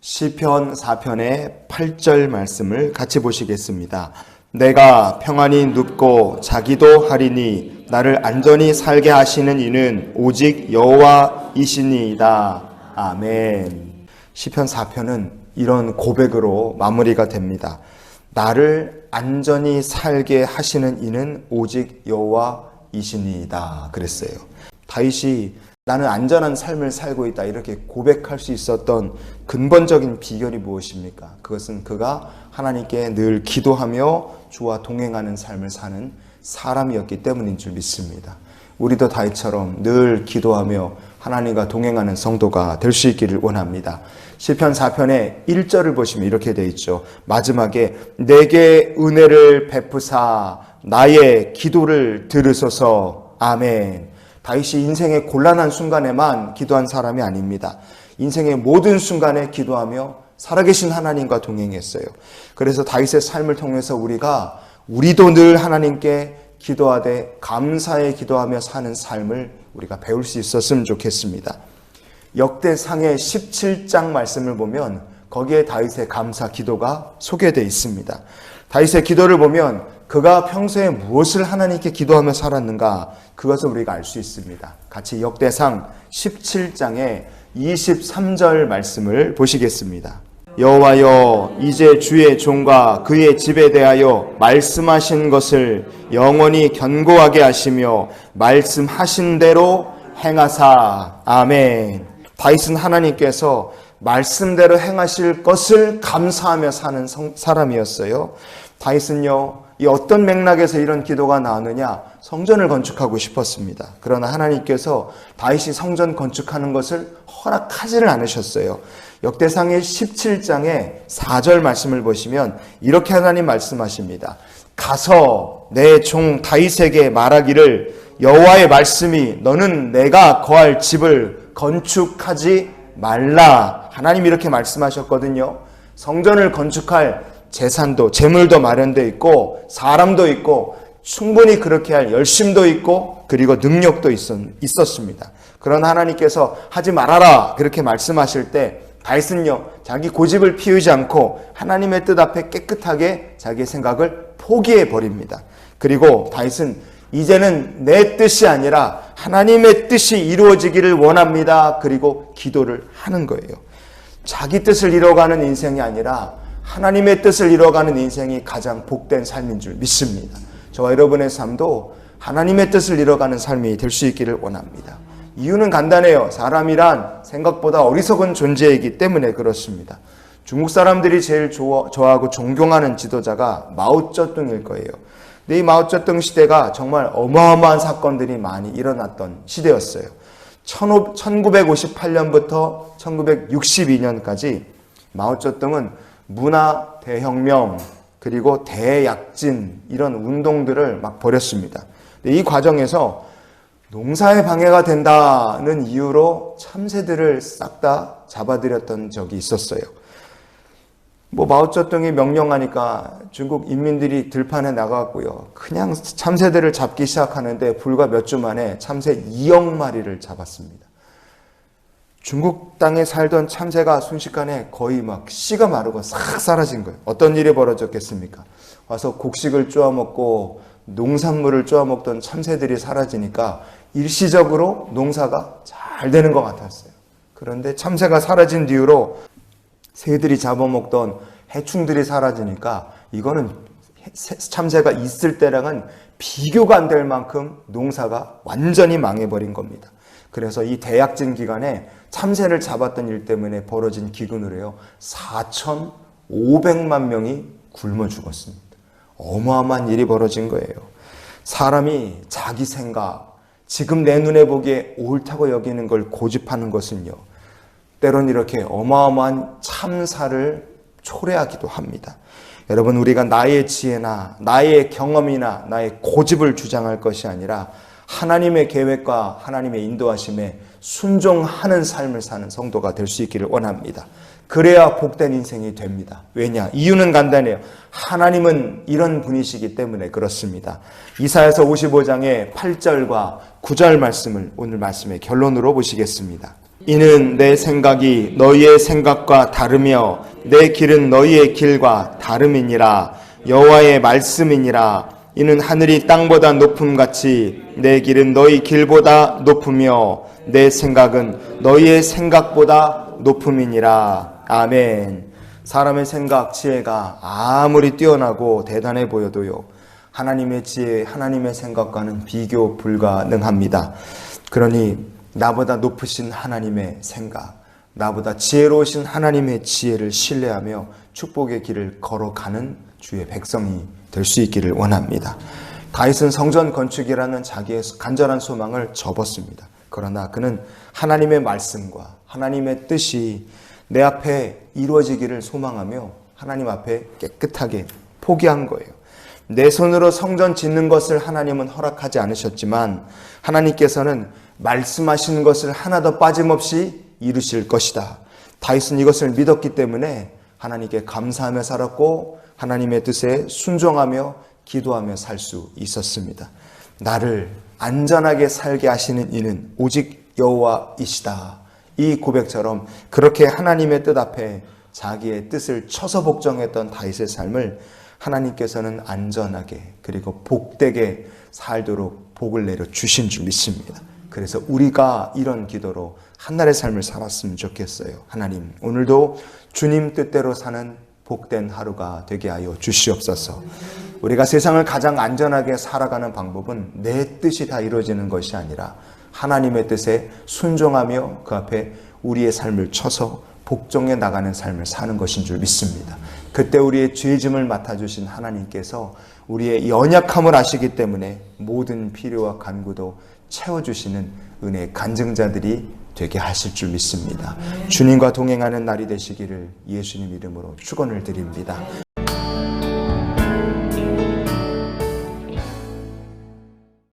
시편 4편의 8절 말씀을 같이 보시겠습니다. 내가 평안히 눕고 자기도 하리니 나를 안전히 살게 하시는 이는 오직 여호와이시니이다. 아멘. 시편 4편은 이런 고백으로 마무리가 됩니다. 나를 안전히 살게 하시는 이는 오직 여호와이시니이다 그랬어요. 다윗이 나는 안전한 삶을 살고 있다 이렇게 고백할 수 있었던 근본적인 비결이 무엇입니까? 그것은 그가 하나님께 늘 기도하며 주와 동행하는 삶을 사는 사람이었기 때문인 줄 믿습니다. 우리도 다윗처럼 늘 기도하며 하나님과 동행하는 성도가 될 수 있기를 원합니다. 시편 4편의 1절을 보시면 이렇게 되어 있죠. 마지막에 내게 은혜를 베푸사 나의 기도를 들으소서. 아멘. 다윗이 인생의 곤란한 순간에만 기도한 사람이 아닙니다. 인생의 모든 순간에 기도하며 살아계신 하나님과 동행했어요. 그래서 다윗의 삶을 통해서 우리도 늘 하나님께 기도하되 감사에 기도하며 사는 삶을 우리가 배울 수 있었으면 좋겠습니다. 역대상의 17장 말씀을 보면 거기에 다윗의 감사 기도가 소개되어 있습니다. 다윗의 기도를 보면 그가 평소에 무엇을 하나님께 기도하며 살았는가 그것을 우리가 알 수 있습니다. 같이 역대상 17장의 23절 말씀을 보시겠습니다. 여호와여 이제 주의 종과 그의 집에 대하여 말씀하신 것을 영원히 견고하게 하시며 말씀하신 대로 행하사. 아멘. 다윗은 하나님께서 말씀대로 행하실 것을 감사하며 사는 사람이었어요. 다윗은요, 이 어떤 맥락에서 이런 기도가 나오느냐? 성전을 건축하고 싶었습니다. 그러나 하나님께서 다윗이 성전 건축하는 것을 허락하지를 않으셨어요. 역대상의 17장의 4절 말씀을 보시면 이렇게 하나님 말씀하십니다. 가서 내 종 다윗에게 말하기를 여호와의 말씀이 너는 내가 거할 집을 건축하지 말라. 하나님 이렇게 말씀하셨거든요. 성전을 건축할 재산도 재물도 마련되어 있고 사람도 있고 충분히 그렇게 할 열심도 있고 그리고 능력도 있었습니다. 그러나 하나님께서 하지 말아라 그렇게 말씀하실 때 다윗은요 자기 고집을 피우지 않고 하나님의 뜻 앞에 깨끗하게 자기의 생각을 포기해 버립니다. 그리고 다윗은 이제는 내 뜻이 아니라 하나님의 뜻이 이루어지기를 원합니다. 그리고 기도를 하는 거예요. 자기 뜻을 이뤄가는 인생이 아니라 하나님의 뜻을 이뤄가는 인생이 가장 복된 삶인 줄 믿습니다. 저와 여러분의 삶도 하나님의 뜻을 이뤄가는 삶이 될 수 있기를 원합니다. 이유는 간단해요. 사람이란 생각보다 어리석은 존재이기 때문에 그렇습니다. 중국 사람들이 제일 좋아하고 존경하는 지도자가 마오쩌둥일 거예요. 근데 이 마오쩌둥 시대가 정말 어마어마한 사건들이 많이 일어났던 시대였어요. 1958년부터 1962년까지 마오쩌둥은 문화 대혁명 그리고 대약진 이런 운동들을 막 벌였습니다. 이 과정에서 농사에 방해가 된다는 이유로 참새들을 싹 다 잡아들였던 적이 있었어요. 마오쩌둥이 명령하니까 중국 인민들이 들판에 나가고요. 그냥 참새들을 잡기 시작하는데 불과 몇 주 만에 참새 2억 마리를 잡았습니다. 중국 땅에 살던 참새가 순식간에 거의 막 씨가 마르고 싹 사라진 거예요. 어떤 일이 벌어졌겠습니까? 와서 곡식을 쪼아먹고 농산물을 쪼아먹던 참새들이 사라지니까 일시적으로 농사가 잘 되는 것 같았어요. 그런데 참새가 사라진 뒤로 새들이 잡아먹던 해충들이 사라지니까 이거는 참새가 있을 때랑은 비교가 안 될 만큼 농사가 완전히 망해버린 겁니다. 그래서 이 대약진 기간에 참새를 잡았던 일 때문에 벌어진 기근으로요 4,500만 명이 굶어 죽었습니다. 어마어마한 일이 벌어진 거예요. 사람이 자기 생각, 지금 내 눈에 보기에 옳다고 여기는 걸 고집하는 것은요 때론 이렇게 어마어마한 참사를 초래하기도 합니다. 여러분, 우리가 나의 지혜나 나의 경험이나 나의 고집을 주장할 것이 아니라 하나님의 계획과 하나님의 인도하심에 순종하는 삶을 사는 성도가 될 수 있기를 원합니다. 그래야 복된 인생이 됩니다. 왜냐? 이유는 간단해요. 하나님은 이런 분이시기 때문에 그렇습니다. 이사야서 55장의 8절과 9절 말씀을 오늘 말씀의 결론으로 보시겠습니다. 이는 내 생각이 너희의 생각과 다르며 내 길은 너희의 길과 다름이니라. 여호와의 말씀이니라. 이는 하늘이 땅보다 높음같이 내 길은 너희 길보다 높으며 내 생각은 너희의 생각보다 높음이니라. 아멘. 사람의 생각, 지혜가 아무리 뛰어나고 대단해 보여도요, 하나님의 지혜, 하나님의 생각과는 비교 불가능합니다. 그러니 나보다 높으신 하나님의 생각, 나보다 지혜로우신 하나님의 지혜를 신뢰하며 축복의 길을 걸어가는 주의 백성이 될 수 있기를 원합니다. 다윗은 성전 건축이라는 자기의 간절한 소망을 접었습니다. 그러나 그는 하나님의 말씀과 하나님의 뜻이 내 앞에 이루어지기를 소망하며 하나님 앞에 깨끗하게 포기한 거예요. 내 손으로 성전 짓는 것을 하나님은 허락하지 않으셨지만 하나님께서는 말씀하시는 것을 하나도 빠짐없이 이루실 것이다. 다윗은 이것을 믿었기 때문에 하나님께 감사하며 살았고 하나님의 뜻에 순종하며 기도하며 살 수 있었습니다. 나를 안전하게 살게 하시는 이는 오직 여호와이시다. 이 고백처럼 그렇게 하나님의 뜻 앞에 자기의 뜻을 쳐서 복종했던 다윗의 삶을 하나님께서는 안전하게 그리고 복되게 살도록 복을 내려 주신 줄 믿습니다. 그래서 우리가 이런 기도로 한날의 삶을 살았으면 좋겠어요. 하나님, 오늘도 주님 뜻대로 사는 복된 하루가 되게 하여 주시옵소서. 우리가 세상을 가장 안전하게 살아가는 방법은 내 뜻이 다 이루어지는 것이 아니라 하나님의 뜻에 순종하며 그 앞에 우리의 삶을 쳐서 복종해 나가는 삶을 사는 것인 줄 믿습니다. 그때 우리의 죄짐을 맡아주신 하나님께서 우리의 연약함을 아시기 때문에 모든 필요와 간구도 채워주시는 은혜의 간증자들이 되게 하실 줄 믿습니다. 주님과 동행하는 날이 되시기를 예수님 이름으로 축원을 드립니다.